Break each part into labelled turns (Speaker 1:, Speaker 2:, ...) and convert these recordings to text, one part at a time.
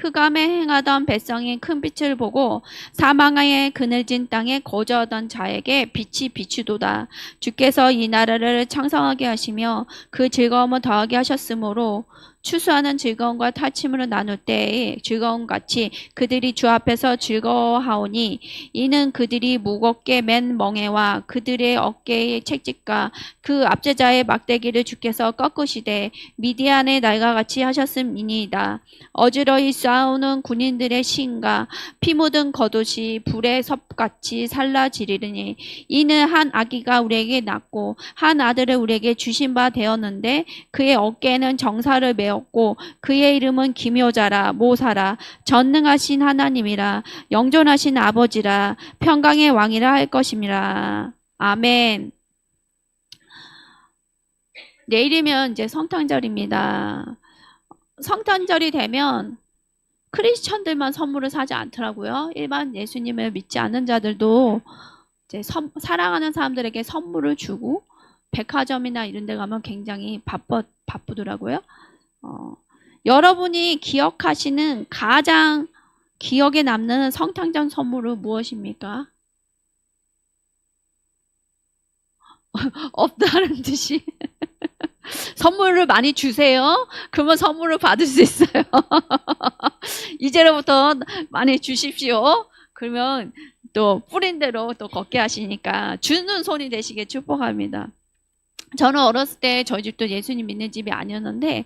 Speaker 1: 흑암에 행하던 백성이 큰 빛을 보고 사망의 그늘진 땅에 거주하던 자에게 빛이 비추도다. 주께서 이 나라를 창성하게 하시며 그 즐거움을 더하게 하셨으므로 추수하는 즐거움과 탈취물을 나눌 때의 즐거움같이 그들이 주 앞에서 즐거워하오니 이는 그들이 무겁게 맨 멍에와 그들의 어깨의 채찍과 그 압제자의 막대기를 주께서 꺾으시되 미디안의 날과 같이 하셨음이니이다. 어지러이 싸우는 군인들의 신과 피 묻은 겉옷이 불의 섭같이 살라지리니 이는 한 아기가 우리에게 낳고 한 아들을 우리에게 주신 바 되었는데 그의 어깨에는 정사를 메었고 그의 이름은 기묘자라 모사라 전능하신 하나님이라 영존하신 아버지라 평강의 왕이라 할 것임이라. 아멘. 내일이면 이제 성탄절입니다. 성탄절이 되면 크리스천들만 선물을 사지 않더라고요. 일반 예수님을 믿지 않는 자들도 이제 사랑하는 사람들에게 선물을 주고 백화점이나 이런 데 가면 굉장히 바쁘더라고요. 여러분이 기억하시는 가장 기억에 남는 성탄절 선물은 무엇입니까? 없다는 듯이 선물을 많이 주세요. 그러면 선물을 받을 수 있어요. 이제로부터 많이 주십시오. 그러면 또 뿌린 대로 또 걷게 하시니까 주는 손이 되시게 축복합니다. 저는 어렸을 때 저희 집도 예수님 믿는 집이 아니었는데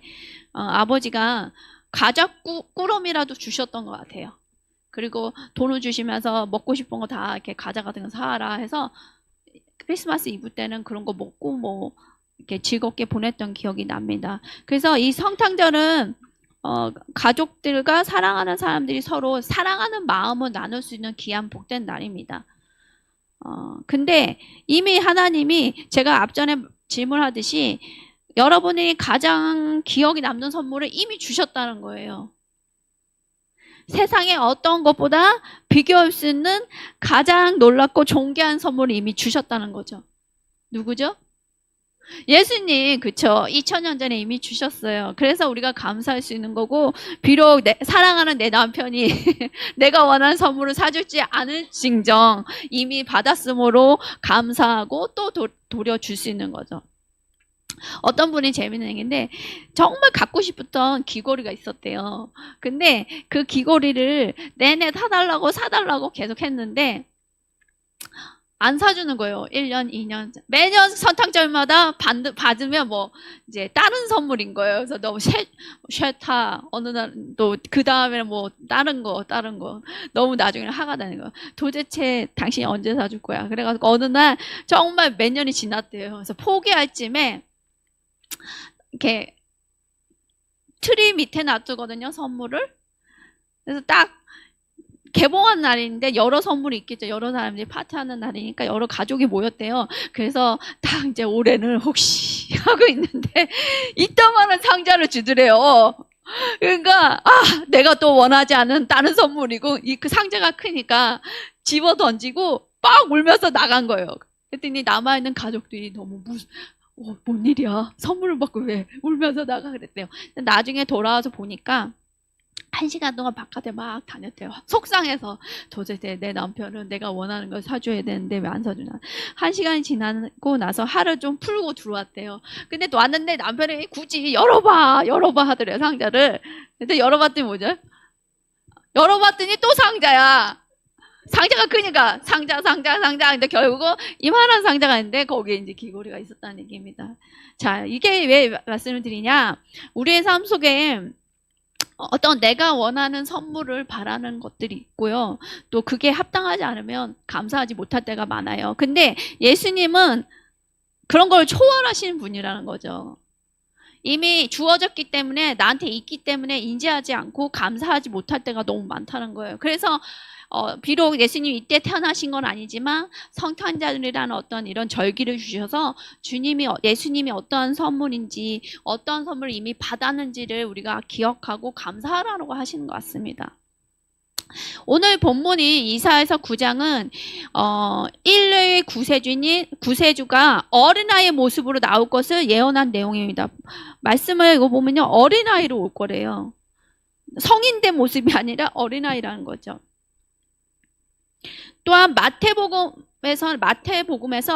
Speaker 1: 아버지가 과자 꾸러미라도 주셨던 것 같아요. 그리고 돈을 주시면서 먹고 싶은 거 다 이렇게 과자 같은 거 사라 해서 크리스마스 이브 때는 그런 거 먹고 뭐 이렇게 즐겁게 보냈던 기억이 납니다. 그래서 이 성탄절은 가족들과 사랑하는 사람들이 서로 사랑하는 마음을 나눌 수 있는 귀한 복된 날입니다. 근데 이미 하나님이 제가 앞전에 질문하듯이 여러분이 가장 기억이 남는 선물을 이미 주셨다는 거예요. 세상에 어떤 것보다 비교할 수 있는 가장 놀랍고 존귀한 선물을 이미 주셨다는 거죠. 누구죠? 예수님, 그쵸? 2000년 전에 이미 주셨어요. 그래서 우리가 감사할 수 있는 거고, 비록 사랑하는 내 남편이 내가 원하는 선물을 사줄지 않을징정 이미 받았으므로 감사하고 또 도려 줄 수 있는 거죠. 어떤 분이 재밌는 얘기인데 정말 갖고 싶었던 귀걸이가 있었대요. 근데 그 귀걸이를 내내 사달라고 계속 했는데 안 사주는 거예요. 1년, 2년. 매년 선탕절마다 받으면 뭐, 이제 다른 선물인 거예요. 그래서 너무 쉐타, 어느 날, 또, 그 다음에는 뭐, 다른 거. 너무 나중에 화가 나는 거예요. 도대체 당신이 언제 사줄 거야? 그래가지고 어느 날 정말 몇 년이 지났대요. 그래서 포기할 쯤에, 이렇게, 트리 밑에 놔두거든요, 선물을. 그래서 딱, 개봉한 날인데 여러 선물이 있겠죠. 여러 사람들이 파티하는 날이니까 여러 가족이 모였대요. 그래서 딱 이제 올해는 혹시 하고 있는데 이따만한 상자를 주더래요. 그러니까 내가 또 원하지 않은 다른 선물이고 그 상자가 크니까 집어 던지고 빡 울면서 나간 거예요. 그랬더니 남아있는 가족들이 너무 뭔 일이야? 선물을 받고 왜 울면서 나가 그랬대요. 나중에 돌아와서 보니까 1시간 동안 바깥에 막 다녔대요. 속상해서 도대체 내 남편은 내가 원하는 걸 사줘야 되는데 왜 안 사주나. 1시간이 지나고 나서 하루 좀 풀고 들어왔대요. 근데 또 왔는데 남편이 굳이 열어봐 하더래요, 상자를. 근데 열어봤더니 뭐죠? 열어봤더니 또 상자야. 상자가 크니까 상자. 근데 결국 이만한 상자가 있는데 거기에 이제 귀걸이가 있었다는 얘기입니다. 자, 이게 왜 말씀을 드리냐? 우리의 삶 속에 어떤 내가 원하는 선물을 바라는 것들이 있고요. 또 그게 합당하지 않으면 감사하지 못할 때가 많아요. 근데 예수님은 그런 걸 초월하시는 분이라는 거죠. 이미 주어졌기 때문에 나한테 있기 때문에 인지하지 않고 감사하지 못할 때가 너무 많다는 거예요. 그래서 비록 예수님이 이때 태어나신 건 아니지만 성탄절이라는 어떤 이런 절기를 주셔서 예수님이 어떠한 선물인지 어떠한 선물을 이미 받았는지를 우리가 기억하고 감사하라고 하시는 것 같습니다. 오늘 본문이 이사야서 9장은 인류의 구세주가 어린아이의 모습으로 나올 것을 예언한 내용입니다. 말씀을 이거 보면요, 어린아이로 올 거래요. 성인된 모습이 아니라 어린아이라는 거죠. 또한 마태복음에서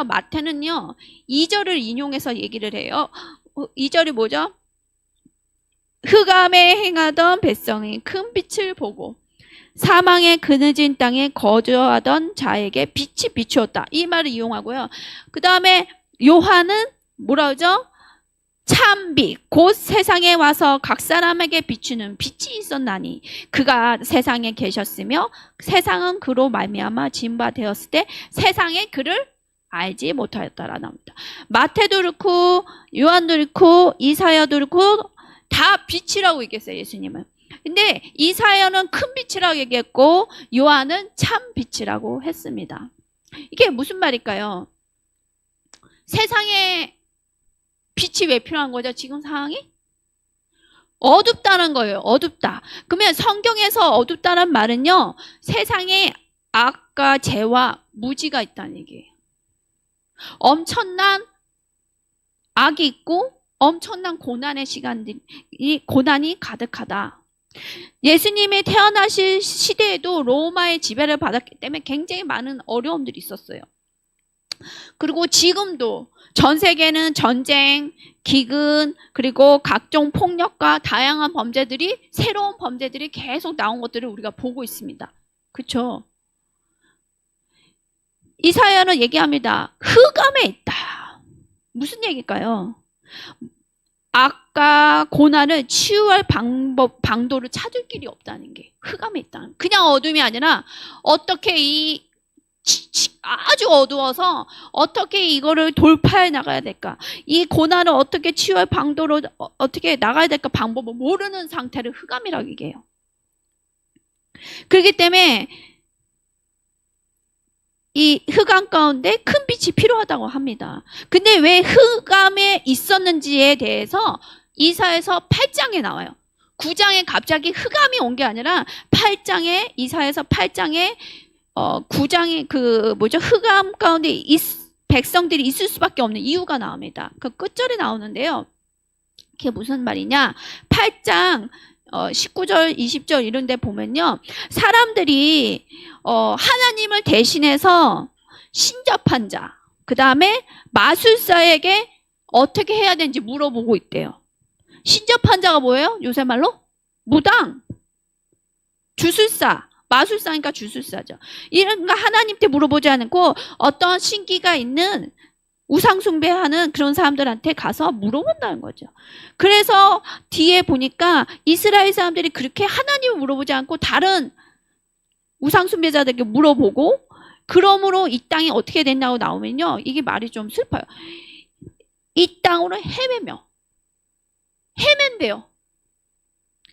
Speaker 1: 마태는요 2절을 인용해서 얘기를 해요. 2절이 뭐죠? 흑암에 행하던 백성이 큰 빛을 보고 사망의 그늘진 땅에 거주하던 자에게 빛이 비추었다. 이 말을 이용하고요. 그 다음에 요한은 뭐라 그러죠? 참빛 곧 세상에 와서 각 사람에게 비추는 빛이 있었나니 그가 세상에 계셨으며 세상은 그로 말미암아 지은 바 되었을 때 세상에 그를 알지 못하였다라는 겁니다. 마태도 그렇고 요한도 그렇고 이사야도 그렇고 다 빛이라고 얘기했어요. 예수님은. 근데 이사야는 큰 빛이라고 얘기했고 요한은 참 빛이라고 했습니다. 이게 무슨 말일까요? 세상에 빛이 왜 필요한 거죠? 지금 상황이? 어둡다는 거예요. 어둡다. 그러면 성경에서 어둡다는 말은요. 세상에 악과 죄와 무지가 있다는 얘기예요. 엄청난 악이 있고 엄청난 고난의 고난이 가득하다. 예수님이 태어나실 시대에도 로마의 지배를 받았기 때문에 굉장히 많은 어려움들이 있었어요. 그리고 지금도 전 세계는 전쟁, 기근, 그리고 각종 폭력과 다양한 범죄들이 새로운 범죄들이 계속 나온 것들을 우리가 보고 있습니다. 그렇죠? 이사야는 얘기합니다. 흑암에 있다. 무슨 얘기일까요? 악과 고난을 치유할 방도를 찾을 길이 없다는 게 흑암에 있다. 그냥 어둠이 아니라 어떻게 아주 어두워서 어떻게 이거를 돌파해 나가야 될까? 이 고난을 어떻게 치유할 방도로 어떻게 나가야 될까? 방법을 모르는 상태를 흑암이라고 얘기해요. 그렇기 때문에 이 흑암 가운데 큰 빛이 필요하다고 합니다. 근데 왜 흑암에 있었는지에 대해서 이사야서 8장에 나와요. 9장에 갑자기 흑암이 온 게 아니라 8장에 이사야서 8장에 9장에 흑암 가운데 백성들이 있을 수밖에 없는 이유가 나옵니다. 그 끝절에 나오는데요. 그게 무슨 말이냐? 8장 19절, 20절 이런 데 보면요. 사람들이 하나님을 대신해서 신접한 자, 그 다음에 마술사에게 어떻게 해야 되는지 물어보고 있대요. 신접한 자가 뭐예요? 요새 말로? 무당, 주술사. 마술사니까 주술사죠. 이런 거 하나님께 물어보지 않고 어떤 신기가 있는 우상숭배하는 그런 사람들한테 가서 물어본다는 거죠. 그래서 뒤에 보니까 이스라엘 사람들이 그렇게 하나님을 물어보지 않고 다른 우상숭배자들에게 물어보고 그러므로 이 땅이 어떻게 됐냐고 나오면요. 이게 말이 좀 슬퍼요. 이 땅으로 헤맨대요.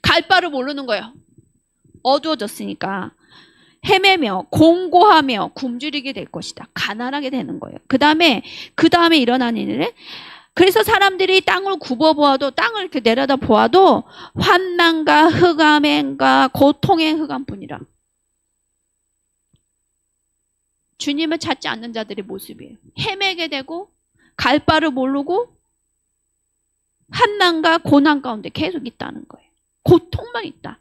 Speaker 1: 갈 바를 모르는 거예요. 어두워졌으니까. 헤매며 공고하며 굶주리게 될 것이다. 가난하게 되는 거예요. 그 다음에 일어나는 일은 그래서 사람들이 땅을 굽어보아도 땅을 이렇게 내려다 보아도 환난과 흑암과 고통의 흑암뿐이라. 주님을 찾지 않는 자들의 모습이에요. 헤매게 되고 갈 바를 모르고 환난과 고난 가운데 계속 있다는 거예요. 고통만 있다.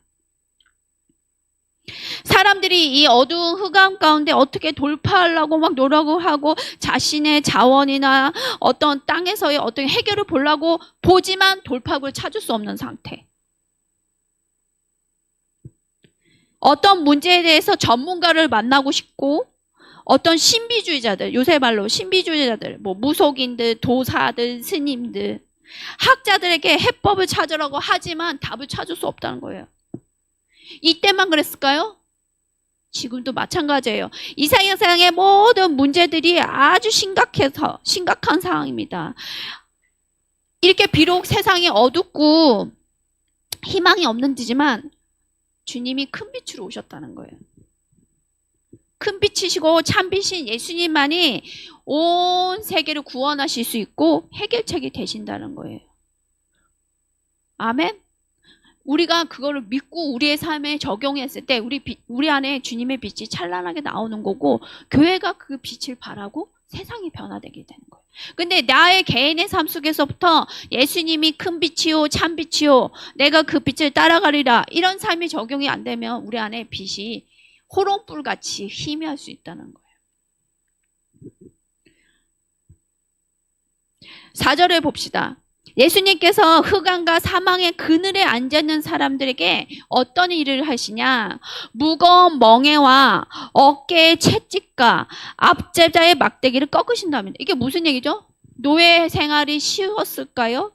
Speaker 1: 사람들이 이 어두운 흑암 가운데 어떻게 돌파하려고 막 노력을 하고 자신의 자원이나 어떤 땅에서의 어떤 해결을 보려고 보지만 돌파구를 찾을 수 없는 상태. 어떤 문제에 대해서 전문가를 만나고 싶고 어떤 신비주의자들, 요새 말로 신비주의자들, 무속인들, 도사들, 스님들, 학자들에게 해법을 찾으라고 하지만 답을 찾을 수 없다는 거예요. 이때만 그랬을까요? 지금도 마찬가지예요. 이 세상의 모든 문제들이 아주 심각한 상황입니다. 이렇게 비록 세상이 어둡고 희망이 없는 데지만 주님이 큰 빛으로 오셨다는 거예요. 큰 빛이시고 참빛인 예수님만이 온 세계를 구원하실 수 있고 해결책이 되신다는 거예요. 아멘? 우리가 그거를 믿고 우리의 삶에 적용했을 때 우리 안에 주님의 빛이 찬란하게 나오는 거고 교회가 그 빛을 바라고 세상이 변화되게 되는 거예요. 근데 나의 개인의 삶 속에서부터 예수님이 큰 빛이요, 참 빛이요, 내가 그 빛을 따라가리라. 이런 삶이 적용이 안 되면 우리 안에 빛이 호롱불같이 희미할 수 있다는 거예요. 4절에 봅시다. 예수님께서 흑암과 사망의 그늘에 앉아있는 사람들에게 어떤 일을 하시냐? 무거운 멍에와 어깨의 채찍과 앞제자의 막대기를 꺾으신답니다. 이게 무슨 얘기죠? 노예 생활이 쉬웠을까요?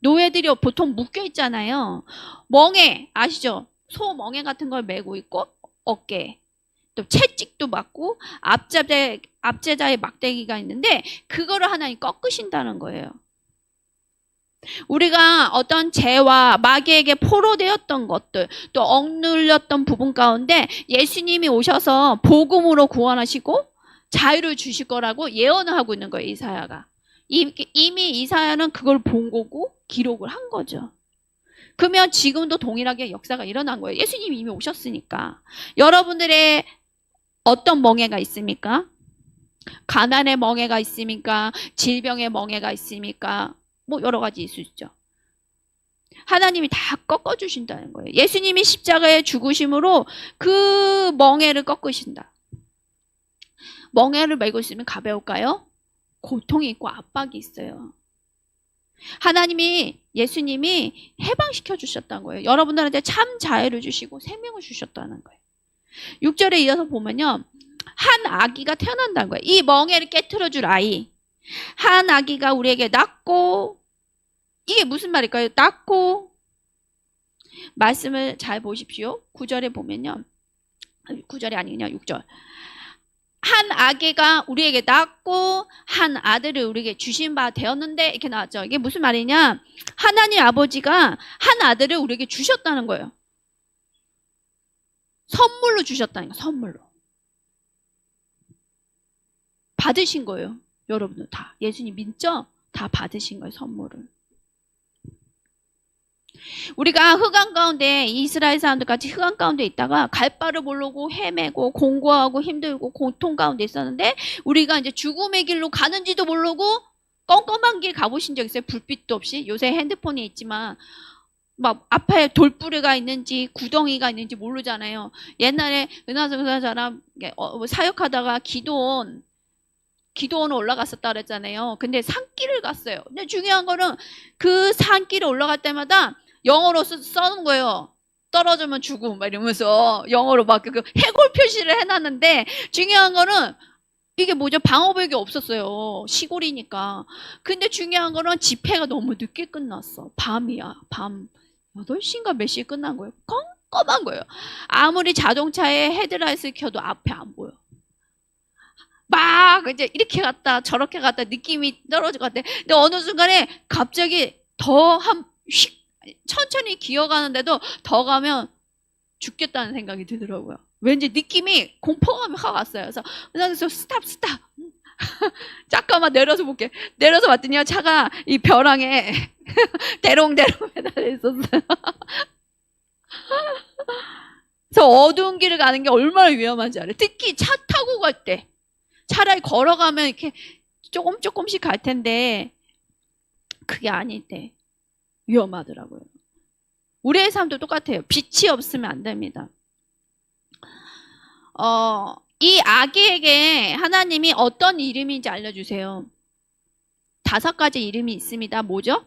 Speaker 1: 노예들이 보통 묶여 있잖아요. 멍에 아시죠? 소 멍에 같은 걸 메고 있고 어깨에 또 채찍도 맞고 앞제자의 막대기가 있는데 그거를 하나님 꺾으신다는 거예요. 우리가 어떤 죄와 마귀에게 포로되었던 것들, 또 억눌렸던 부분 가운데 예수님이 오셔서 복음으로 구원하시고 자유를 주실 거라고 예언을 하고 있는 거예요, 이사야가. 이미 이사야는 그걸 본 거고 기록을 한 거죠. 그러면 지금도 동일하게 역사가 일어난 거예요. 예수님이 이미 오셨으니까. 여러분들의 어떤 멍에가 있습니까? 가난의 멍에가 있습니까? 질병의 멍에가 있습니까? 뭐 여러 가지 있을 수 있죠. 하나님이 다 꺾어주신다는 거예요. 예수님이 십자가에 죽으심으로 그 멍에를 꺾으신다. 멍에를 메고 있으면 가벼울까요? 고통이 있고 압박이 있어요. 하나님이 예수님이 해방시켜 주셨다는 거예요. 여러분들한테 참 자유를 주시고 생명을 주셨다는 거예요. 6절에 이어서 보면요. 한 아기가 태어난다는 거예요. 이 멍에를 깨트려 줄 아이. 한 아기가 우리에게 낳고, 이게 무슨 말일까요? 낳고, 말씀을 잘 보십시오. 9절에 보면요. 9절이 아니냐, 6절. 한 아기가 우리에게 낳고 한 아들을 우리에게 주신 바 되었는데 이렇게 나왔죠. 이게 무슨 말이냐? 하나님 아버지가 한 아들을 우리에게 주셨다는 거예요. 선물로 주셨다는 거예요. 선물로. 받으신 거예요. 여러분들 다. 예수님 믿죠? 다 받으신 거예요. 선물을. 우리가 흑암 가운데 이스라엘 사람들 같이 흑암 가운데 있다가 갈 바를 모르고 헤매고 공고하고 힘들고 고통 가운데 있었는데 우리가 이제 죽음의 길로 가는지도 모르고 껌껌한 길 가보신 적 있어요? 불빛도 없이. 요새 핸드폰이 있지만 막 앞에 돌부리가 있는지 구덩이가 있는지 모르잖아요. 옛날에 은하선사처럼 사역하다가 기도원 올라갔었다 그랬잖아요. 근데 산길을 갔어요. 근데 중요한 거는 그 산길을 올라갈 때마다 영어로 써는 거예요. 떨어지면 죽음 막 이러면서 영어로 막 그 해골 표시를 해놨는데 중요한 거는 이게 뭐죠? 방어벽이 없었어요. 시골이니까. 근데 중요한 거는 집회가 너무 늦게 끝났어. 밤이야. 밤 8시인가 몇 시에 끝난 거예요. 껌껌한 거예요. 아무리 자동차에 헤드라이트를 켜도 앞에 안 보여. 막 이제 이렇게 갔다 저렇게 갔다 느낌이 떨어질 것 같아. 근데 어느 순간에 갑자기 더 천천히 기어가는데도 더 가면 죽겠다는 생각이 들더라고요. 왠지 느낌이 공포감이 확 왔어요. 그래서 스탑 잠깐만 내려서 볼게. 내려서 봤더니 차가 이 벼랑에 대롱대롱 매달려 있었어요. 그래서 어두운 길을 가는 게 얼마나 위험한지 알아요. 특히 차 타고 갈 때. 차라리 걸어가면 이렇게 조금씩 갈 텐데 그게 아닐 때 위험하더라고요. 우리의 삶도 똑같아요. 빛이 없으면 안 됩니다. 이 아기에게 하나님이 어떤 이름인지 알려주세요. 5가지 이름이 있습니다. 뭐죠?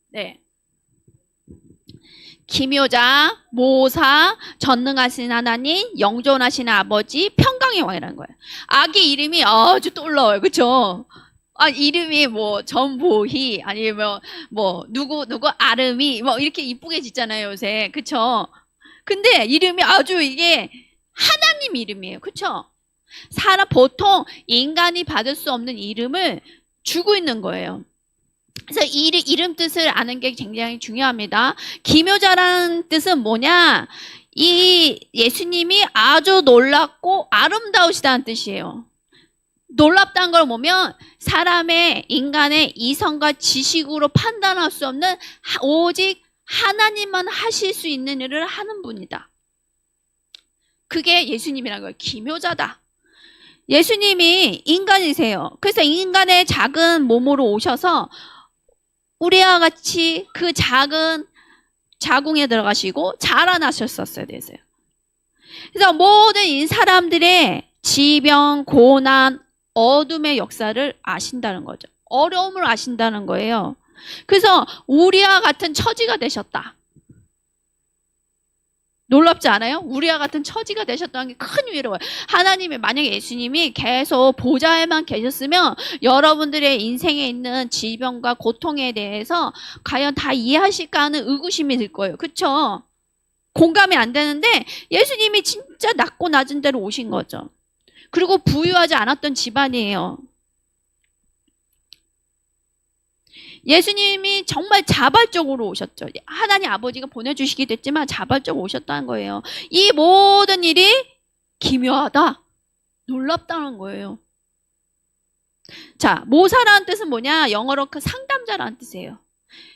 Speaker 1: 네. 기묘자, 모사, 전능하신 하나님, 영존하신 아버지, 평강의 왕이라는 거예요. 아기 이름이 아주 놀라워요. 그렇죠? 이름이 뭐 전보희 아니면 뭐 누구 아름이 뭐 이렇게 이쁘게 짓잖아요, 요새. 그렇죠? 근데 이름이 아주 이게 하나님 이름이에요. 그렇죠? 보통 인간이 받을 수 없는 이름을 주고 있는 거예요. 그래서 이름 뜻을 아는 게 굉장히 중요합니다. 기묘자라는 뜻은 뭐냐? 이 예수님이 아주 놀랍고 아름다우시다는 뜻이에요. 놀랍다는 걸 보면 인간의 이성과 지식으로 판단할 수 없는 오직 하나님만 하실 수 있는 일을 하는 분이다. 그게 예수님이라는 거예요. 기묘자다. 예수님이 인간이세요. 그래서 인간의 작은 몸으로 오셔서 우리와 같이 그 작은 자궁에 들어가시고 자라나셨었어야 되세요. 그래서 모든 사람들의 지병, 고난, 어둠의 역사를 아신다는 거죠. 어려움을 아신다는 거예요. 그래서 우리와 같은 처지가 되셨다. 놀랍지 않아요? 우리와 같은 처지가 되셨다는 게 큰 위로예요. 하나님이 만약에 예수님이 계속 보좌에만 계셨으면 여러분들의 인생에 있는 질병과 고통에 대해서 과연 다 이해하실까 하는 의구심이 들 거예요. 그렇죠? 공감이 안 되는데 예수님이 진짜 낮고 낮은 데로 오신 거죠. 그리고 부유하지 않았던 집안이에요. 예수님이 정말 자발적으로 오셨죠. 하나님 아버지가 보내주시기도 했지만 자발적으로 오셨다는 거예요. 이 모든 일이 기묘하다, 놀랍다는 거예요. 자, 모사라는 뜻은 뭐냐? 영어로 그 상담자라는 뜻이에요.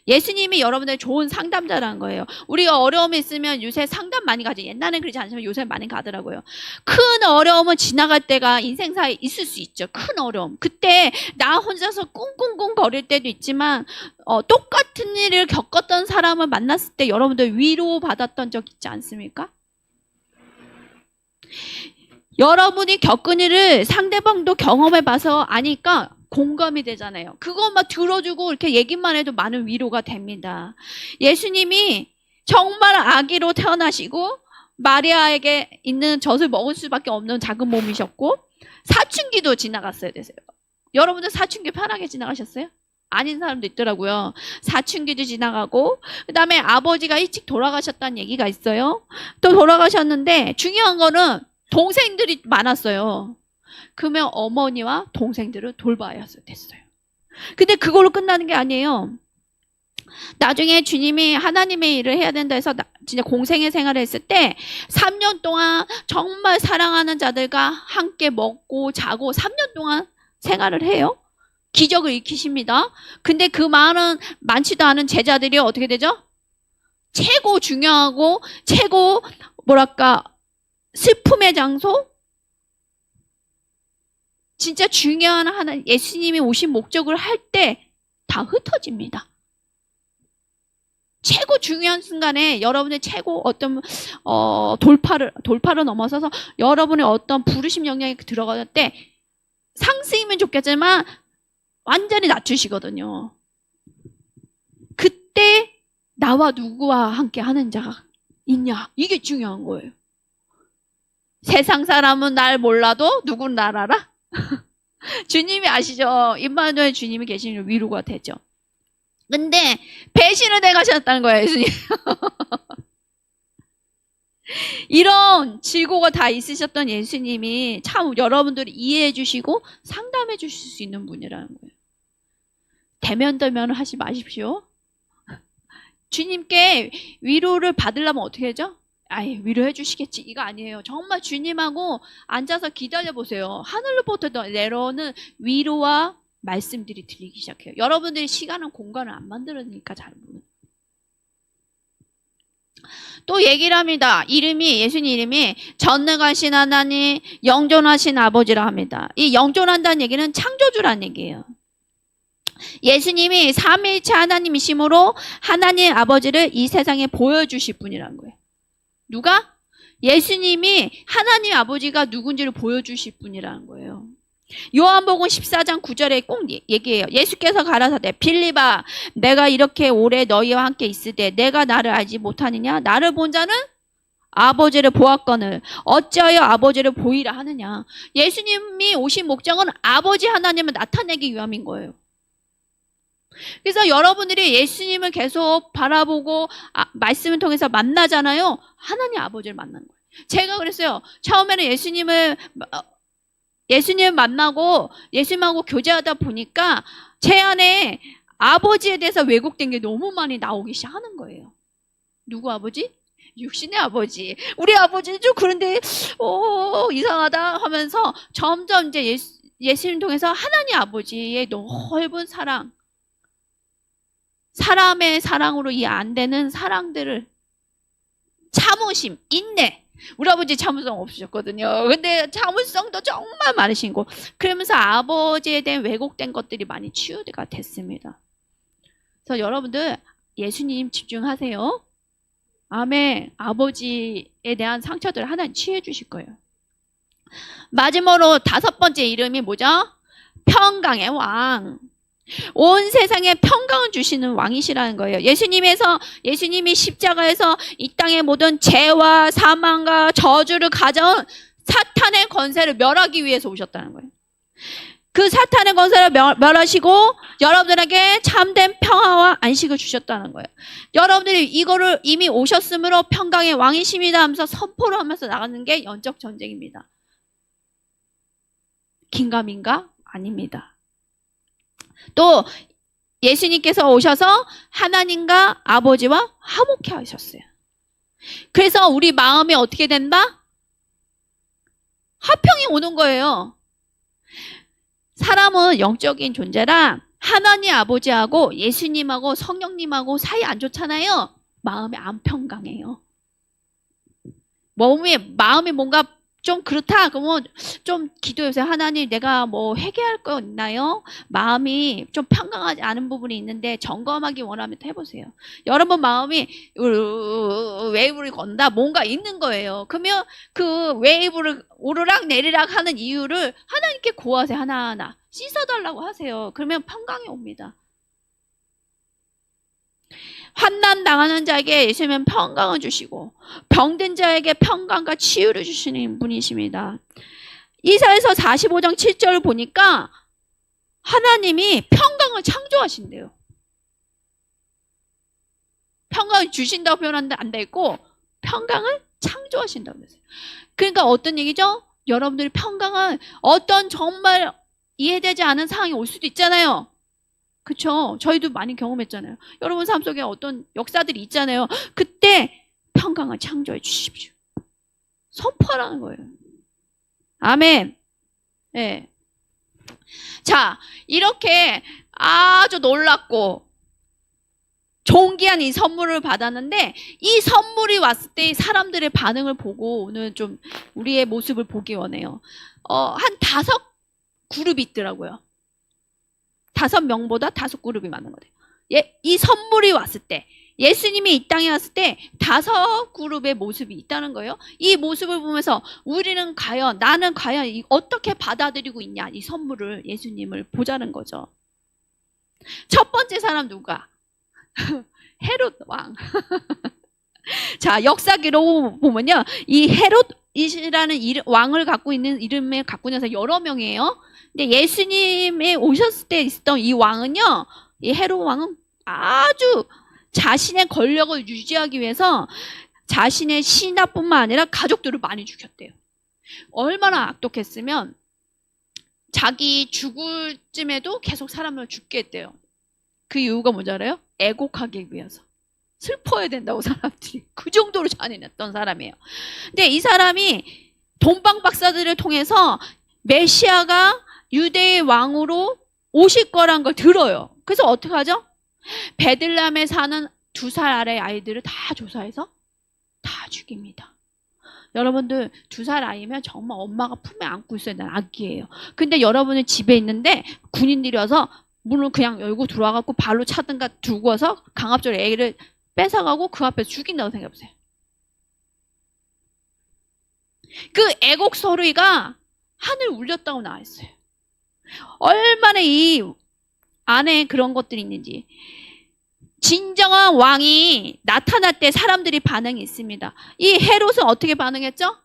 Speaker 1: 예수님이 여러분들 좋은 상담자라는 거예요. 우리가 어려움이 있으면 요새 상담 많이 가죠. 옛날엔 그러지 않지만 요새 많이 가더라고요. 큰 어려움은 지나갈 때가 인생사에 있을 수 있죠. 큰 어려움. 그때 나 혼자서 꿍꿍꿍 거릴 때도 있지만 똑같은 일을 겪었던 사람을 만났을 때 여러분들 위로받았던 적 있지 않습니까? 여러분이 겪은 일을 상대방도 경험해봐서 아니까 공감이 되잖아요. 그것만 들어주고 이렇게 얘기만 해도 많은 위로가 됩니다. 예수님이 정말 아기로 태어나시고 마리아에게 있는 젖을 먹을 수밖에 없는 작은 몸이셨고 사춘기도 지나갔어야 되세요. 여러분들 사춘기 편하게 지나가셨어요? 아닌 사람도 있더라고요. 사춘기도 지나가고 그 다음에 아버지가 일찍 돌아가셨다는 얘기가 있어요. 또 돌아가셨는데 중요한 거는 동생들이 많았어요. 그러면 어머니와 동생들을 돌봐야 됐어요. 근데 그걸로 끝나는 게 아니에요. 나중에 주님이 하나님의 일을 해야 된다 해서 진짜 공생의 생활을 했을 때 3년 동안 정말 사랑하는 자들과 함께 먹고 자고 3년 동안 생활을 해요. 기적을 일으키십니다. 근데 그 많지도 않은 제자들이 어떻게 되죠? 최고 중요하고 최고 슬픔의 장소? 진짜 중요한 예수님이 오신 목적을 할 때 다 흩어집니다. 최고 중요한 순간에 여러분의 최고 어떤 돌파를 넘어서서 여러분의 어떤 부르심 영역에 들어갈 때 상승이면 좋겠지만 완전히 낮추시거든요. 그때 나와 누구와 함께 하는 자가 있냐? 이게 중요한 거예요. 세상 사람은 날 몰라도 누군 날 알아? 주님이 아시죠? 임마누엘 주님이 계시는 위로가 되죠. 근데 배신을 당하셨다는 거예요, 예수님. 이런 질고가 다 있으셨던 예수님이 참 여러분들을 이해해 주시고 상담해 주실 수 있는 분이라는 거예요. 대면대면을 하지 마십시오. 주님께 위로를 받으려면 어떻게 하죠? 아예 위로해 주시겠지 이거 아니에요. 정말 주님하고 앉아서 기다려 보세요. 하늘로부터 내려오는 위로와 말씀들이 들리기 시작해요. 여러분들이 시간은 공간을 안 만들으니까 잘 모르는. 또 얘기를 합니다. 예수님 이름이 전능하신 하나님, 영존하신 아버지라 합니다. 이 영존한다는 얘기는 창조주라는 얘기예요. 예수님이 삼위일체 하나님이심으로 하나님 아버지를 이 세상에 보여주실 분이라는 거예요. 누가? 예수님이 하나님 아버지가 누군지를 보여주실 분이라는 거예요. 요한복음 14장 9절에 꼭 얘기해요. 예수께서 가라사대 빌립아 내가 이렇게 오래 너희와 함께 있을 때 내가 나를 알지 못하느냐? 나를 본 자는 아버지를 보았거늘 어찌하여 아버지를 보이라 하느냐? 예수님이 오신 목적은 아버지 하나님을 나타내기 위함인 거예요. 그래서 여러분들이 예수님을 계속 바라보고 말씀을 통해서 만나잖아요. 하나님 아버지를 만나는 거예요. 제가 그랬어요. 처음에는 예수님을 만나고 예수님하고 교제하다 보니까 제 안에 아버지에 대해서 왜곡된 게 너무 많이 나오기 시작하는 거예요. 누구 아버지? 육신의 아버지. 우리 아버지는 좀 그런데 이상하다 하면서 점점 이제 예수님 통해서 하나님 아버지의 넓은 사랑, 사람의 사랑으로 이해 안 되는 사랑들을 참으심, 인내, 우리 아버지 참을성 없으셨거든요. 근데 참을성도 정말 많으시고, 그러면서 아버지에 대한 왜곡된 것들이 많이 치유가 됐습니다. 그래서 여러분들 예수님 집중하세요. 아멘. 아버지에 대한 상처들을 하나님 치유해 주실 거예요. 마지막으로 5번째 이름이 뭐죠? 평강의 왕. 온 세상에 평강을 주시는 왕이시라는 거예요. 예수님이 십자가에서 이 땅의 모든 죄와 사망과 저주를 가져온 사탄의 권세를 멸하기 위해서 오셨다는 거예요. 그 사탄의 권세를 멸하시고 여러분들에게 참된 평화와 안식을 주셨다는 거예요. 여러분들이 이거를 이미 오셨으므로 평강의 왕이십니다 하면서 선포를 하면서 나가는 게 영적 전쟁입니다. 긴가민가? 아닙니다. 또 예수님께서 오셔서 하나님과 아버지와 화목해 하셨어요. 그래서 우리 마음이 어떻게 된다? 화평이 오는 거예요. 사람은 영적인 존재라 하나님 아버지하고 예수님하고 성령님하고 사이 안 좋잖아요. 마음이 안 평강해요. 마음이 뭔가 좀 그렇다 그러면 좀 기도해보세요. 하나님, 내가 뭐 회개할 거 있나요? 마음이 좀 평강하지 않은 부분이 있는데 점검하기 원하면 해보세요. 여러분 마음이 웨이브를 건다 뭔가 있는 거예요. 그러면 그 웨이브를 오르락 내리락 하는 이유를 하나님께 고하세요. 하나하나 씻어달라고 하세요. 그러면 평강이 옵니다. 환난 당하는 자에게 예수님은 평강을 주시고 병든 자에게 평강과 치유를 주시는 분이십니다. 이사야서 45장 7절을 보니까 하나님이 평강을 창조하신대요. 평강을 주신다고 표현하는데 안 돼 있고 평강을 창조하신다고 했어요. 그러니까 어떤 얘기죠? 여러분들이 평강은 어떤 정말 이해되지 않은 상황이 올 수도 있잖아요. 그쵸? 저희도 많이 경험했잖아요. 여러분 삶 속에 어떤 역사들이 있잖아요. 그때 평강을 창조해 주십시오. 선포하라는 거예요. 아멘. 네. 자, 이렇게 아주 놀랍고 존귀한 이 선물을 받았는데 이 선물이 왔을 때 사람들의 반응을 보고 오늘 좀 우리의 모습을 보기 원해요. 한 5그룹이 있더라고요. 5명보다 5그룹이 많은 거예요. 이 선물이 왔을 때, 예수님이 이 땅에 왔을 때 5그룹의 모습이 있다는 거예요. 이 모습을 보면서 나는 과연 어떻게 받아들이고 있냐, 이 선물을, 예수님을 보자는 거죠. 첫 번째 사람 누가? 헤롯 왕. 자, 역사기로 보면요, 이 헤롯이라는 왕을 갖고 있는 이름을 갖고 있는 사람이 여러 명이에요. 근데 예수님이 오셨을 때 있었던 이 왕은요, 이 헤롯 왕은 아주 자신의 권력을 유지하기 위해서 자신의 신하뿐만 아니라 가족들을 많이 죽였대요. 얼마나 악독했으면 자기 죽을 쯤에도 계속 사람을 죽게 했대요. 그 이유가 뭔지 알아요? 애곡하기 위해서. 슬퍼야 된다고 사람들이. 그 정도로 잔인했던 사람이에요. 근데 이 사람이 돈방박사들을 통해서 메시아가 유대의 왕으로 오실 거란 걸 들어요. 그래서 어떻게 하죠? 베들레헴에 사는 2살 아래 아이들을 다 조사해서 다 죽입니다. 여러분들 2살 아이면 정말 엄마가 품에 안고 있어야 되는 아기예요. 근데 여러분은 집에 있는데 군인들이 와서 문을 그냥 열고 들어와갖고 발로 차든가 두고 와서 강압적으로 애기를 뺏어가고 그 앞에서 죽인다고 생각해보세요. 그 애곡 소리가 하늘 울렸다고 나와 있어요. 얼마나 이 안에 그런 것들이 있는지. 진정한 왕이 나타날 때 사람들이 반응이 있습니다. 이 헤롯은 어떻게 반응했죠?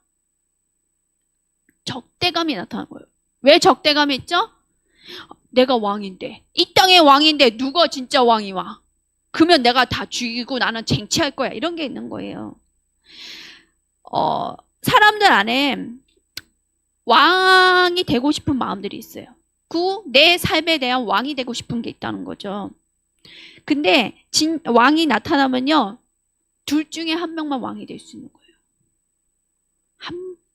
Speaker 1: 적대감이 나타난 거예요. 왜 적대감이 있죠? 내가 왕인데, 이 땅의 왕인데 누가 진짜 왕이 와? 그러면 내가 다 죽이고 나는 쟁취할 거야. 이런 게 있는 거예요. 사람들 안에 왕이 되고 싶은 마음들이 있어요. 내 삶에 대한 왕이 되고 싶은 게 있다는 거죠. 근데 왕이 나타나면요, 둘 중에 한 명만 왕이 될 수 있는 거예요.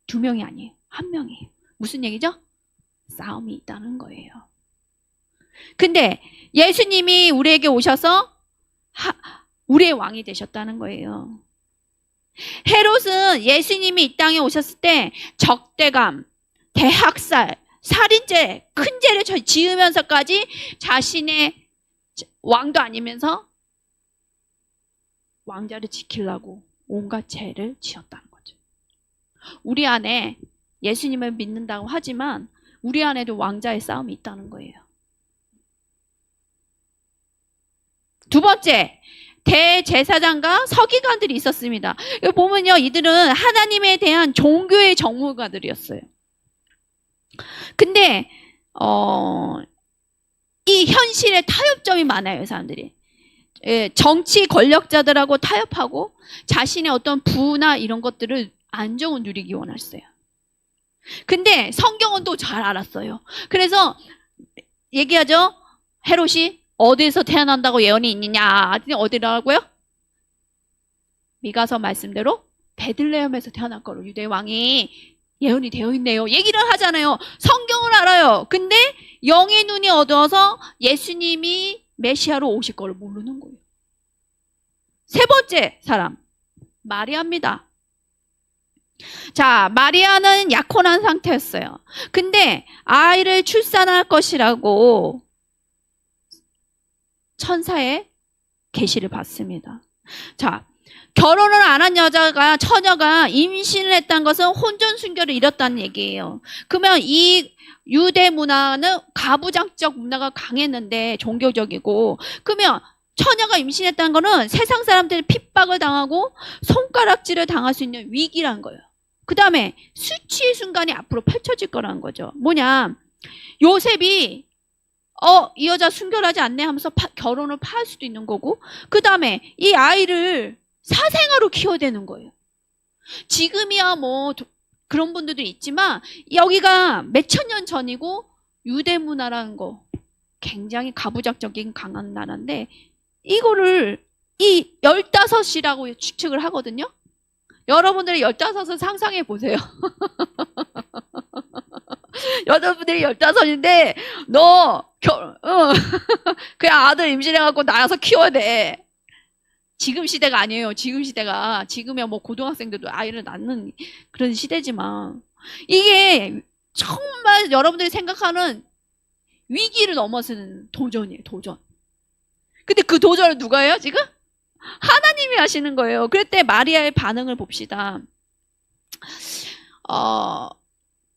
Speaker 1: 2명이 아니에요. 1명이에요. 무슨 얘기죠? 싸움이 있다는 거예요. 근데 예수님이 우리에게 오셔서 우리의 왕이 되셨다는 거예요. 헤롯은 예수님이 이 땅에 오셨을 때 적대감, 대학살, 살인죄, 큰 죄를 지으면서까지 자신의 왕도 아니면서 왕자를 지키려고 온갖 죄를 지었다는 거죠. 우리 안에 예수님을 믿는다고 하지만 우리 안에도 왕자의 싸움이 있다는 거예요. 두 번째, 대제사장과 서기관들이 있었습니다. 여기 보면요, 이들은 하나님에 대한 종교의 정무가들이었어요. 근데 이 현실에 타협점이 많아요, 이 사람들이. 정치 권력자들하고 타협하고 자신의 어떤 부나 이런 것들을 안정을 누리기 원했어요. 근데 성경은 또 잘 알았어요. 그래서 얘기하죠. 헤롯이 어디서 태어난다고 예언이 있느냐? 어디라고요? 미가서 말씀대로 베들레헴에서 태어날 거로 유대 왕이 예언이 되어 있네요. 얘기를 하잖아요. 성경을 알아요. 근데 영의 눈이 어두워서 예수님이 메시아로 오실 거를 모르는 거예요. 세 번째 사람, 마리아입니다. 자, 마리아는 약혼한 상태였어요. 근데 아이를 출산할 것이라고 천사의 계시를 받습니다. 자, 결혼을 안 한 처녀가 임신을 했다는 것은 혼전 순결을 잃었다는 얘기예요. 그러면 이 유대 문화는 가부장적 문화가 강했는데 종교적이고, 그러면 처녀가 임신했다는 거는 세상 사람들이 핍박을 당하고 손가락질을 당할 수 있는 위기라는 거예요. 그 다음에 수치의 순간이 앞으로 펼쳐질 거라는 거죠. 뭐냐, 요셉이 이 여자 순결하지 않네 하면서 결혼을 파할 수도 있는 거고, 그 다음에 이 아이를 사생아로 키워야 되는 거예요. 지금이야 뭐 그런 분들도 있지만 여기가 몇천 년 전이고 유대 문화라는 거 굉장히 가부장적인 강한 나라인데 이거를 이 15이라고 추측을 하거든요. 여러분들이 15을 상상해 보세요. 여러분들이 15인데 너 그냥 아들 임신해갖고 낳아서 키워야 돼. 지금 시대가 아니에요. 지금 시대가 지금이야 뭐 고등학생들도 아이를 낳는 그런 시대지만 이게 정말 여러분들이 생각하는 위기를 넘어서는 도전이에요. 도전. 근데 그 도전을 누가 해요 지금? 하나님이 하시는 거예요. 그럴 때 마리아의 반응을 봅시다.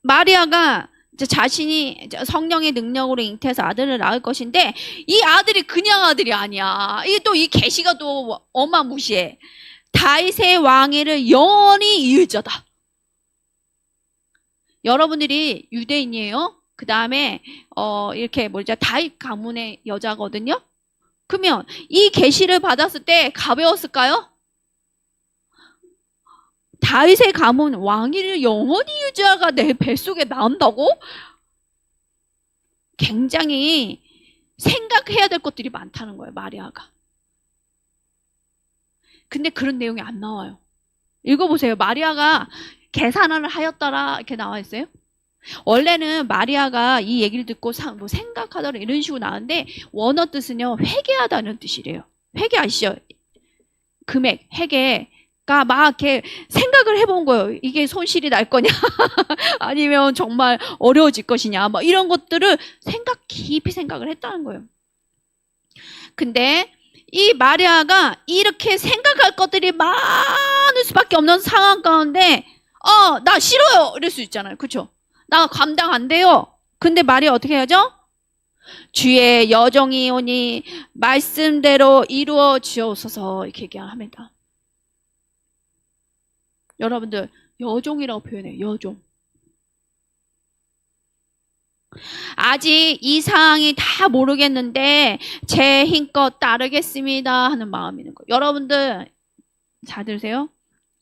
Speaker 1: 마리아가 자신이 성령의 능력으로 잉태해서 아들을 낳을 것인데 이 아들이 그냥 아들이 아니야. 이게 또 이 계시가 또 어마무시해. 다윗의 왕위를 영원히 이을 자다. 여러분들이 유대인이에요. 그 다음에 이렇게 다윗 가문의 여자거든요. 그러면 이 계시를 받았을 때 가벼웠을까요? 다윗의 가문 왕위를 영원히 유지하가 내 뱃속에 나온다고? 굉장히 생각해야 될 것들이 많다는 거예요, 마리아가. 근데 그런 내용이 안 나와요. 읽어보세요. 마리아가 계산을 하였더라 이렇게 나와 있어요. 원래는 마리아가 이 얘기를 듣고 생각하더라 이런 식으로 나왔는데 원어 뜻은요, 회개하다는 뜻이래요. 회개 아시죠? 금액, 회개. 막 이렇게 생각을 해본 거예요. 이게 손실이 날 거냐 아니면 정말 어려워질 것이냐 뭐 이런 것들을 깊이 생각을 했다는 거예요. 근데 이 마리아가 이렇게 생각할 것들이 많을 수밖에 없는 상황 가운데 나 싫어요 이럴 수 있잖아요. 그렇죠? 나 감당 안 돼요. 근데 마리아 어떻게 해야죠? 주의 여종이 오니 말씀대로 이루어지옵소서 이렇게 얘기합니다. 여러분들 여종이라고 표현해요. 여종. 아직 이 상황이 다 모르겠는데 제 힘껏 따르겠습니다 하는 마음이 있는 거예요. 여러분들 잘 들으세요.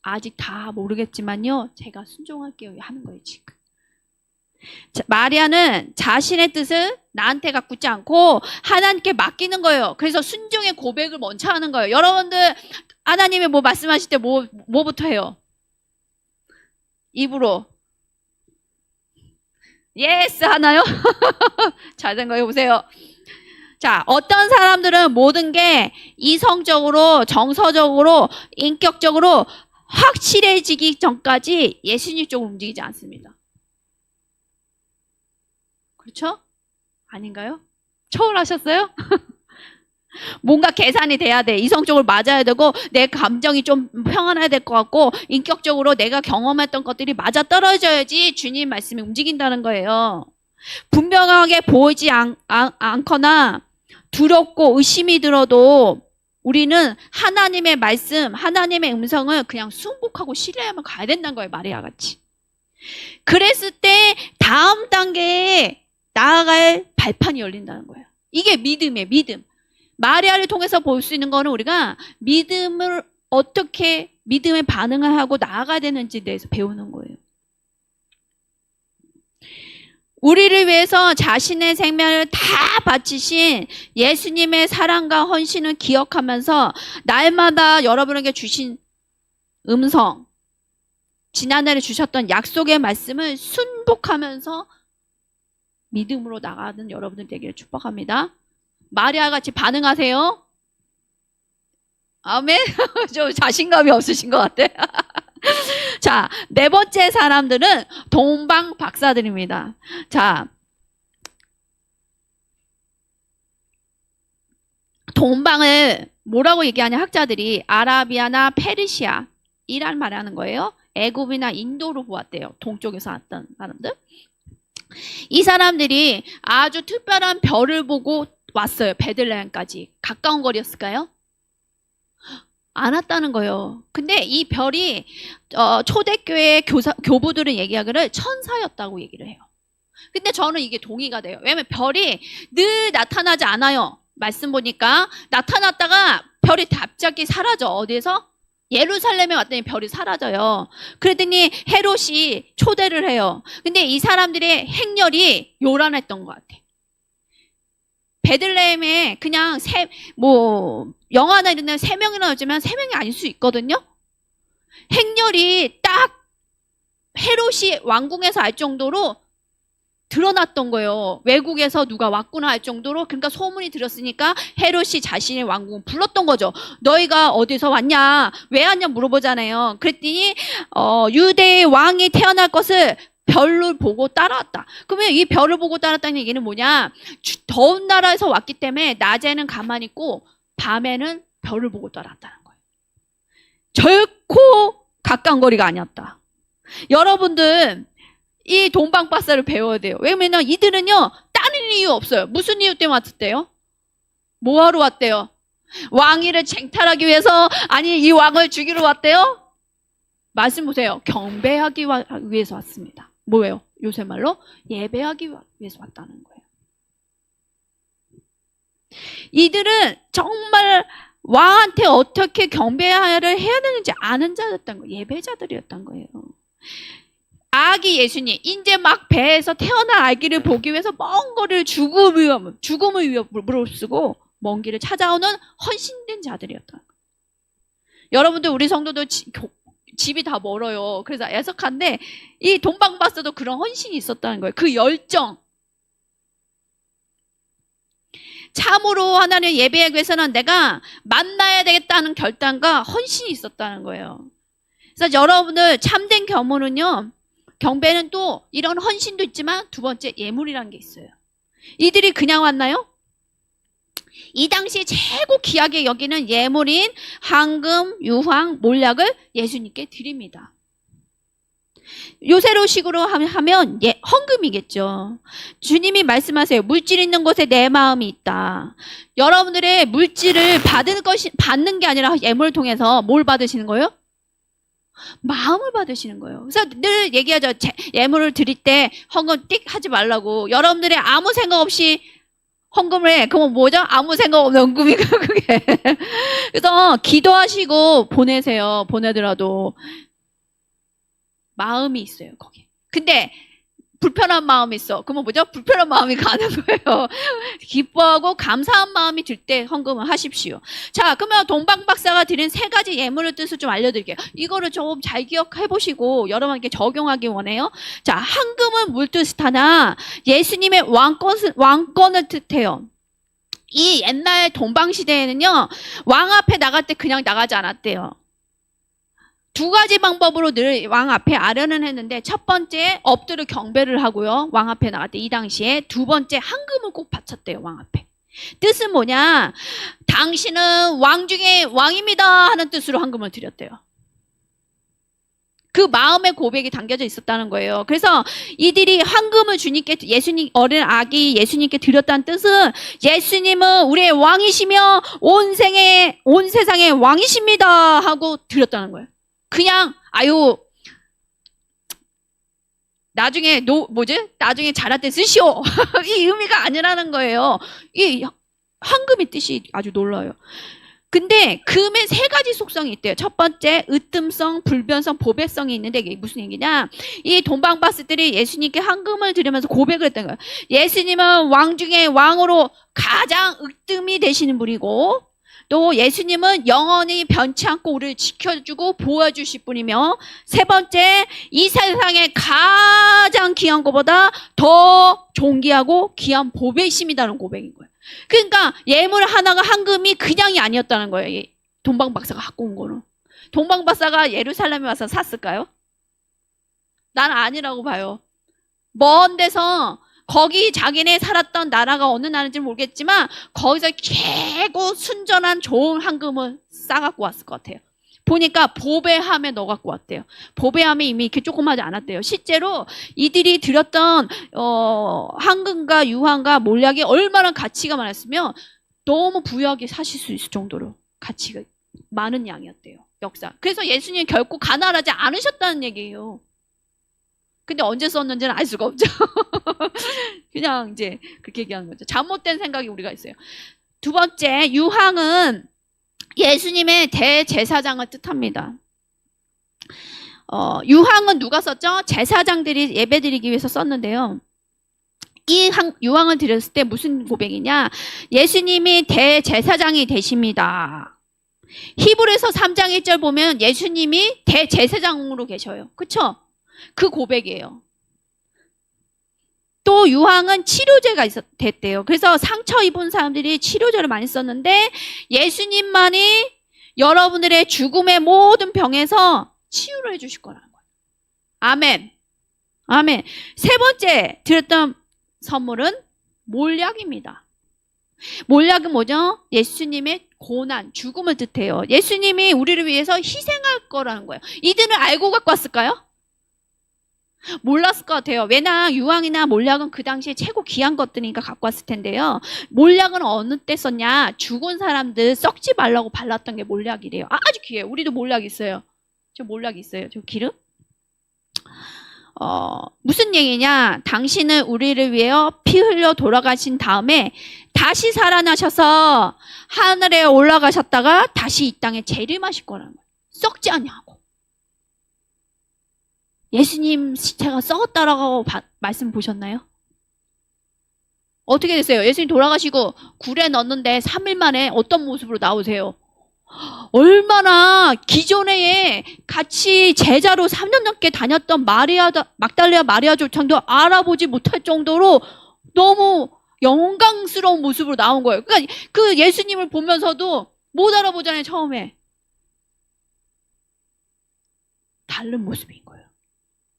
Speaker 1: 아직 다 모르겠지만요, 제가 순종할게요 하는 거예요 지금. 마리아는 자신의 뜻을 나한테 갖고 있지 않고 하나님께 맡기는 거예요. 그래서 순종의 고백을 먼저 하는 거예요. 여러분들 하나님이 뭐 말씀하실 때 뭐부터 해요? 입으로 예스 하나요? 잘 생각해 보세요. 자, 어떤 사람들은 모든 게 이성적으로, 정서적으로, 인격적으로 확실해지기 전까지 예수님 쪽으로 움직이지 않습니다. 그렇죠? 아닌가요? 초월하셨어요? 뭔가 계산이 돼야 돼. 이성적으로 맞아야 되고 내 감정이 좀 평안해야 될 것 같고 인격적으로 내가 경험했던 것들이 맞아 떨어져야지 주님 말씀이 움직인다는 거예요. 분명하게 보이지 않거나 두렵고 의심이 들어도 우리는 하나님의 말씀, 하나님의 음성을 그냥 순복하고 신뢰하면 가야 된다는 거예요. 마리아 같이. 그랬을 때 다음 단계에 나아갈 발판이 열린다는 거예요. 이게 믿음이에요. 믿음. 마리아를 통해서 볼 수 있는 거는 우리가 믿음을 어떻게 믿음에 반응을 하고 나아가야 되는지에 대해서 배우는 거예요. 우리를 위해서 자신의 생명을 다 바치신 예수님의 사랑과 헌신을 기억하면서 날마다 여러분에게 주신 음성, 지난날에 주셨던 약속의 말씀을 순복하면서 믿음으로 나가는 여러분들 되기를 축복합니다. 마리아 같이 반응하세요. 아멘. 좀 자신감이 없으신 것 같아. 자, 네 번째 사람들은 동방 박사들입니다. 자, 동방을 뭐라고 얘기하냐 학자들이 아라비아나 페르시아 이란 말을 하는 거예요. 애굽이나 인도로 보았대요. 동쪽에서 왔던 사람들. 이 사람들이 아주 특별한 별을 보고 왔어요. 베들레헴까지. 가까운 거리였을까요? 안 왔다는 거예요. 근데 이 별이 초대교회 교부들은 얘기하기를 천사였다고 얘기를 해요. 근데 저는 이게 동의가 돼요. 왜냐면 별이 늘 나타나지 않아요. 말씀 보니까 나타났다가 별이 갑자기 사라져. 어디에서? 예루살렘에 왔더니 별이 사라져요. 그러더니 헤롯이 초대를 해요. 근데 이 사람들의 행렬이 요란했던 것 같아. 베들레헴에 그냥 영화나 이런 데 3명이나 나오지만 3명이 아닐 수 있거든요. 행렬이 딱 헤롯이 왕궁에서 알 정도로 드러났던 거예요. 외국에서 누가 왔구나 할 정도로. 그러니까 소문이 들었으니까 헤롯이 자신의 왕궁을 불렀던 거죠. 너희가 어디서 왔냐? 왜 왔냐 물어보잖아요. 그랬더니 유대의 왕이 태어날 것을 별을 보고 따라왔다. 그러면 이 별을 보고 따라왔다는 얘기는 뭐냐? 더운 나라에서 왔기 때문에 낮에는 가만히 있고 밤에는 별을 보고 따라왔다는 거예요. 결코 가까운 거리가 아니었다. 여러분들 이 동방박사를 배워야 돼요. 왜냐면 이들은요 다른 이유 없어요. 무슨 이유 때문에 왔대요? 뭐하러 왔대요? 왕위를 쟁탈하기 위해서? 아니 이 왕을 죽이러 왔대요? 말씀 보세요. 경배하기 위해서 왔습니다. 뭐예요? 요새 말로 예배하기 위해서 왔다는 거예요. 이들은 정말 왕한테 어떻게 경배를 해야 되는지 아는 자였던 거예요. 예배자들이었던 거예요. 아기 예수님, 이제 막 배에서 태어난 아기를 보기 위해서 먼 거리를 죽음을 위해 무릅쓰고 먼 길을 찾아오는 헌신된 자들이었다. 여러분들 우리 성도도 집이 다 멀어요. 그래서 애석한데 이 동방박사도 그런 헌신이 있었다는 거예요. 그 열정. 참으로 하나님 예배하기 위해서는 내가 만나야 되겠다는 결단과 헌신이 있었다는 거예요. 그래서 여러분들 참된 경우는요. 경배는 또 이런 헌신도 있지만 두 번째 예물이라는 게 있어요. 이들이 그냥 왔나요? 이 당시 최고 귀하게 여기는 예물인 황금, 유황, 몰약을 예수님께 드립니다. 요새로식으로 하면 헌금이겠죠. 주님이 말씀하세요. 물질 있는 곳에 내 마음이 있다. 여러분들의 물질을 받는 게 아니라 예물을 통해서 뭘 받으시는 거예요? 마음을 받으시는 거예요. 그래서 늘 얘기하죠. 예물을 드릴 때 헌금 띡 하지 말라고. 여러분들의 아무 생각 없이 헌금을 해. 그건 뭐죠? 아무 생각 없는 헌금이고 그게. 그래서 기도하시고 보내세요. 보내더라도 마음이 있어요. 거기. 근데 불편한 마음이 있어. 그러면 뭐죠? 불편한 마음이 가는 거예요. 기뻐하고 감사한 마음이 들 때 헌금을 하십시오. 자, 그러면 동방박사가 드린 3가지 예물의 뜻을 좀 알려드릴게요. 이거를 좀 잘 기억해 보시고 여러분에게 적용하기 원해요. 자, 황금은 물뜻을 타나 예수님의 왕권을 뜻해요. 이 옛날 동방시대에는요. 왕 앞에 나갈 때 그냥 나가지 않았대요. 두 가지 방법으로 늘 왕 앞에 아련을 했는데, 첫 번째 엎드려 경배를 하고요. 왕 앞에 나갈 때 이 당시에. 두 번째 헌금을 꼭 바쳤대요. 왕 앞에. 뜻은 뭐냐? 당신은 왕 중에 왕입니다 하는 뜻으로 헌금을 드렸대요. 그 마음의 고백이 담겨져 있었다는 거예요. 그래서 이들이 헌금을 주님께, 예수님, 어린 아기 예수님께 드렸다는 뜻은, 예수님은 우리의 왕이시며 온 세상의 왕이십니다 하고 드렸다는 거예요. 그냥 아유 나중에 나중에 잘할 때 쓰시오 이 의미가 아니라는 거예요. 이 헌금의 뜻이 아주 놀라요. 근데 금에 세 가지 속성이 있대요. 첫 번째 으뜸성, 불변성, 보배성이 있는데, 이게 무슨 얘기냐? 이 돈방박스들이 예수님께 헌금을 드리면서 고백을 했던 거예요. 예수님은 왕 중에 왕으로 가장 으뜸이 되시는 분이고, 또 예수님은 영원히 변치 않고 우리를 지켜주고 보호해주실 분이며, 세 번째, 이 세상에 가장 귀한 것보다 더 존귀하고 귀한 보배이심이라는 고백인 거예요. 그러니까 예물 하나가 헌금이 그냥이 아니었다는 거예요. 돈방박사가 갖고 온 거는. 돈방박사가 예루살렘에 와서 샀을까요? 난 아니라고 봐요. 먼 데서, 거기 자기네 살았던 나라가 어느 나라인지 모르겠지만 거기서 최고 순전한 좋은 헌금을 싸갖고 왔을 것 같아요. 보니까 보배함에 넣어갖고 왔대요. 보배함에 이미 이렇게 조그마하지 않았대요. 실제로 이들이 드렸던 헌금과 유황과 몰약이 얼마나 가치가 많았으면 너무 부유하게 사실 수 있을 정도로 가치가 많은 양이었대요. 역사. 그래서 예수님이 결코 가난하지 않으셨다는 얘기예요. 근데 언제 썼는지는 알 수가 없죠. 그냥 이제 그렇게 얘기하는 거죠. 잘못된 생각이 우리가 있어요. 두 번째, 유황은 예수님의 대제사장을 뜻합니다. 유황은 누가 썼죠? 제사장들이 예배드리기 위해서 썼는데요. 이 유황을 드렸을 때 무슨 고백이냐? 예수님이 대제사장이 되십니다. 히브리서 3장 1절 보면 예수님이 대제사장으로 계셔요. 그쵸? 그 고백이에요. 또 유황은 치료제가 됐대요. 그래서 상처 입은 사람들이 치료제를 많이 썼는데 예수님만이 여러분들의 죽음의 모든 병에서 치유를 해주실 거라는 거예요. 아멘. 아멘. 세 번째 드렸던 선물은 몰약입니다. 몰약은 뭐죠? 예수님의 고난, 죽음을 뜻해요. 예수님이 우리를 위해서 희생할 거라는 거예요. 이들은 알고 갖고 왔을까요? 몰랐을 것 같아요. 왜냐, 유황이나 몰약은 그 당시에 최고 귀한 것들이니까 갖고 왔을 텐데요. 몰약은 어느 때 썼냐? 죽은 사람들 썩지 말라고 발랐던 게 몰약이래요. 아주 귀해요. 우리도 몰약 있어요. 저 몰약 있어요. 저 기름? 무슨 얘기냐? 당신은 우리를 위하여 피 흘려 돌아가신 다음에 다시 살아나셔서 하늘에 올라가셨다가 다시 이 땅에 재림하실 거라는 거예요. 썩지 않냐고. 예수님 시체가 썩었다라고 말씀 보셨나요? 어떻게 됐어요? 예수님 돌아가시고 굴에 넣었는데 3일 만에 어떤 모습으로 나오세요? 얼마나 기존에 같이 제자로 3년 넘게 다녔던 막달레아 마리아조차도 알아보지 못할 정도로 너무 영광스러운 모습으로 나온 거예요. 그러니까 그 예수님을 보면서도 못 알아보잖아요, 처음에. 다른 모습인 거예요.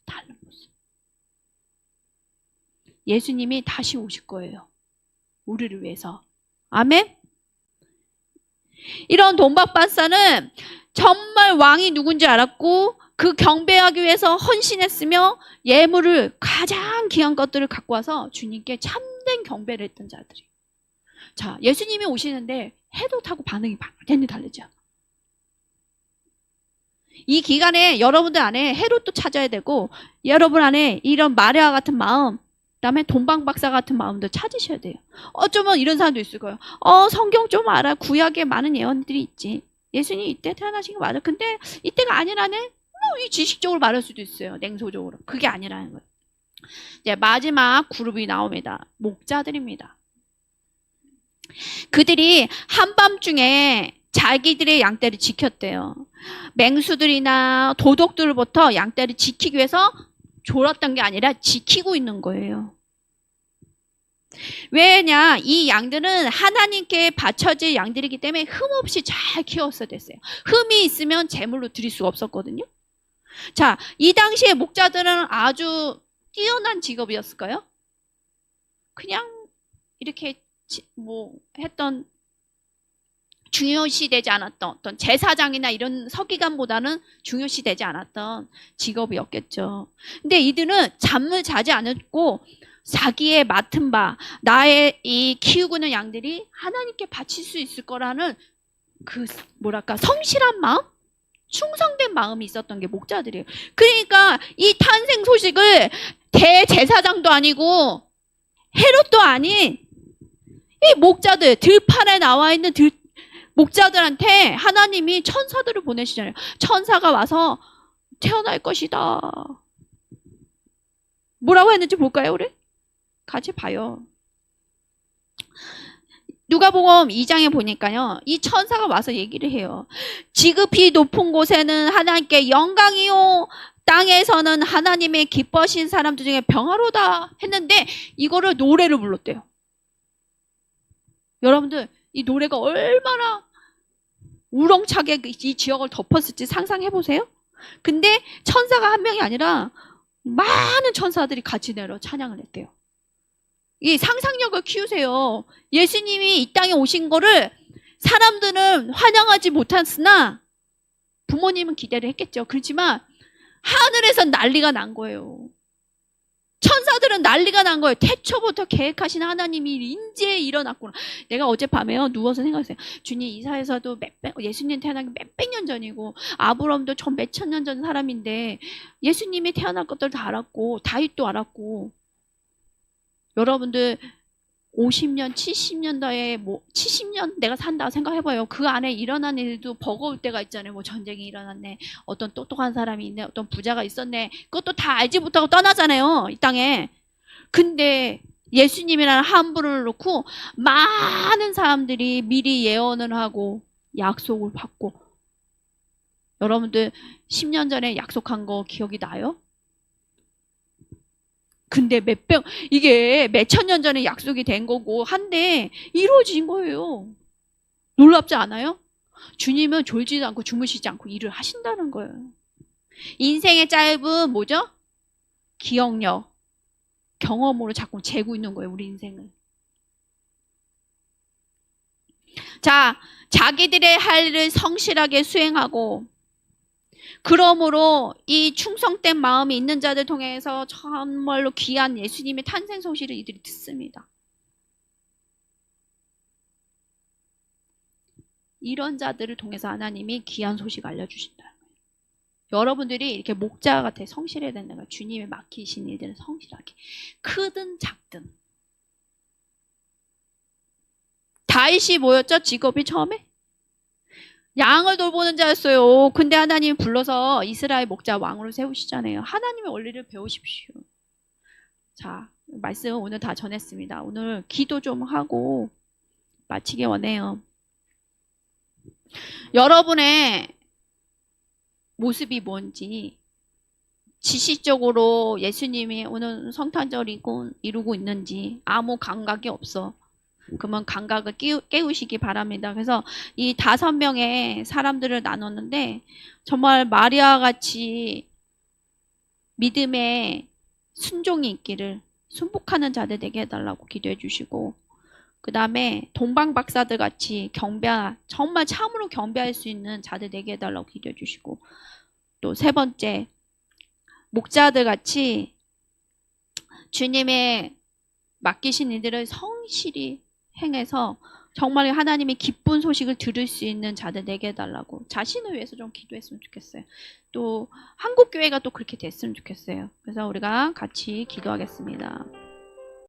Speaker 1: 다른 모습. 예수님이 다시 오실 거예요. 우리를 위해서. 아멘? 이런 돈박박사는 정말 왕이 누군지 알았고 그 경배하기 위해서 헌신했으며 예물을 가장 귀한 것들을 갖고 와서 주님께 참된 경배를 했던 자들이. 자, 예수님이 오시는데 해독하고 반응이 완전히 다르죠. 이 기간에 여러분들 안에 헤롯도 찾아야 되고 여러분 안에 이런 마리아 같은 마음, 그다음에 돈방박사 같은 마음도 찾으셔야 돼요. 어쩌면 이런 사람도 있을 거예요. 성경 좀 알아. 구약에 많은 예언들이 있지. 예수님 이때 태어나신 거 맞아. 근데 이때가 아니라네? 이 지식적으로 말할 수도 있어요. 냉소적으로. 그게 아니라는 거예요. 이제 마지막 그룹이 나옵니다. 목자들입니다. 그들이 한밤중에 자기들의 양떼를 지켰대요. 맹수들이나 도둑들로부터 양떼를 지키기 위해서 졸았던 게 아니라 지키고 있는 거예요. 왜냐? 이 양들은 하나님께 바쳐질 양들이기 때문에 흠 없이 잘 키웠어야 됐어요. 흠이 있으면 제물로 드릴 수가 없었거든요. 자, 이 당시에 목자들은 아주 뛰어난 직업이었을까요? 그냥 이렇게 뭐 했던, 중요시되지 않았던 어떤 제사장이나 이런 서기관보다는 중요시되지 않았던 직업이었겠죠. 근데 이들은 잠을 자지 않았고 자기의 맡은 바, 나의 이 키우고 있는 양들이 하나님께 바칠 수 있을 거라는 그 뭐랄까 성실한 마음, 충성된 마음이 있었던 게 목자들이에요. 그러니까 이 탄생 소식을 대제사장도 아니고 헤롯도 아닌 이 목자들, 들판에 나와 있는 목자들한테 하나님이 천사들을 보내시잖아요. 천사가 와서 태어날 것이다. 뭐라고 했는지 볼까요, 우리? 같이 봐요. 누가복음 2장에 보니까요. 이 천사가 와서 얘기를 해요. 지극히 높은 곳에는 하나님께 영광이요, 땅에서는 하나님의 기뻐하신 사람들 중에 평화로다 했는데 이거를 노래를 불렀대요. 여러분들 이 노래가 얼마나 우렁차게 이 지역을 덮었을지 상상해보세요. 근데 천사가 한 명이 아니라 많은 천사들이 같이 내려 찬양을 했대요. 이 상상력을 키우세요. 예수님이 이 땅에 오신 거를 사람들은 환영하지 못했으나 부모님은 기대를 했겠죠. 그렇지만 하늘에선 난리가 난 거예요. 천사들은 난리가 난 거예요. 태초부터 계획하신 하나님이 인제 일어났구나. 내가 어젯밤에요 누워서 생각했어요. 주님 이사에서도 예수님 태어난 게 몇백 년 전이고 아브라함도 전 몇천 년 전 사람인데 예수님이 태어날 것들 다 알았고 다윗도 알았고 여러분들 50년, 70년대에 뭐 70년 내가 산다 생각해봐요. 그 안에 일어난 일도 버거울 때가 있잖아요. 뭐 전쟁이 일어났네. 어떤 똑똑한 사람이 있네. 어떤 부자가 있었네. 그것도 다 알지 못하고 떠나잖아요. 이 땅에. 근데 예수님이라는 한 분을 놓고 많은 사람들이 미리 예언을 하고 약속을 받고 여러분들 10년 전에 약속한 거 기억이 나요? 근데 이게 몇천 년 전에 약속이 된 거고 한데 이루어진 거예요. 놀랍지 않아요? 주님은 졸지도 않고 주무시지 않고 일을 하신다는 거예요. 인생의 짧은 뭐죠? 기억력, 경험으로 자꾸 재고 있는 거예요. 우리 인생은. 자, 자기들의 할 일을 성실하게 수행하고 그러므로 이 충성된 마음이 있는 자들 통해서 정말로 귀한 예수님의 탄생 소식을 이들이 듣습니다. 이런 자들을 통해서 하나님이 귀한 소식 알려주신다는 거예요. 여러분들이 이렇게 목자 같아 성실해야 된다는 거예요. 주님이 맡기신 일들은 성실하게. 크든 작든. 다윗이 뭐였죠? 직업이 처음에? 양을 돌보는 자였어요. 근데 하나님이 불러서 이스라엘 목자 왕으로 세우시잖아요. 하나님의 원리를 배우십시오. 자, 말씀 오늘 다 전했습니다. 오늘 기도 좀 하고 마치기 원해요. 여러분의 모습이 뭔지 지식적으로 예수님이 오늘 성탄절 이루고 있는지 아무 감각이 없어. 그러면 감각을 깨우시기 바랍니다. 그래서 이 5명의 사람들을 나눴는데 정말 마리아 같이 믿음에 순종이 있기를 순복하는 자들 되게 해달라고 기도해 주시고 그 다음에 동방박사들 같이 정말 참으로 경배할 수 있는 자들 되게 해달라고 기도해 주시고 또 3번째 목자들 같이 주님의 맡기신 이들을 성실히 행해서 정말 하나님의 기쁜 소식을 들을 수 있는 자들 되게 해달라고 자신을 위해서 좀 기도했으면 좋겠어요. 또 한국교회가 또 그렇게 됐으면 좋겠어요. 그래서 우리가 같이 기도하겠습니다.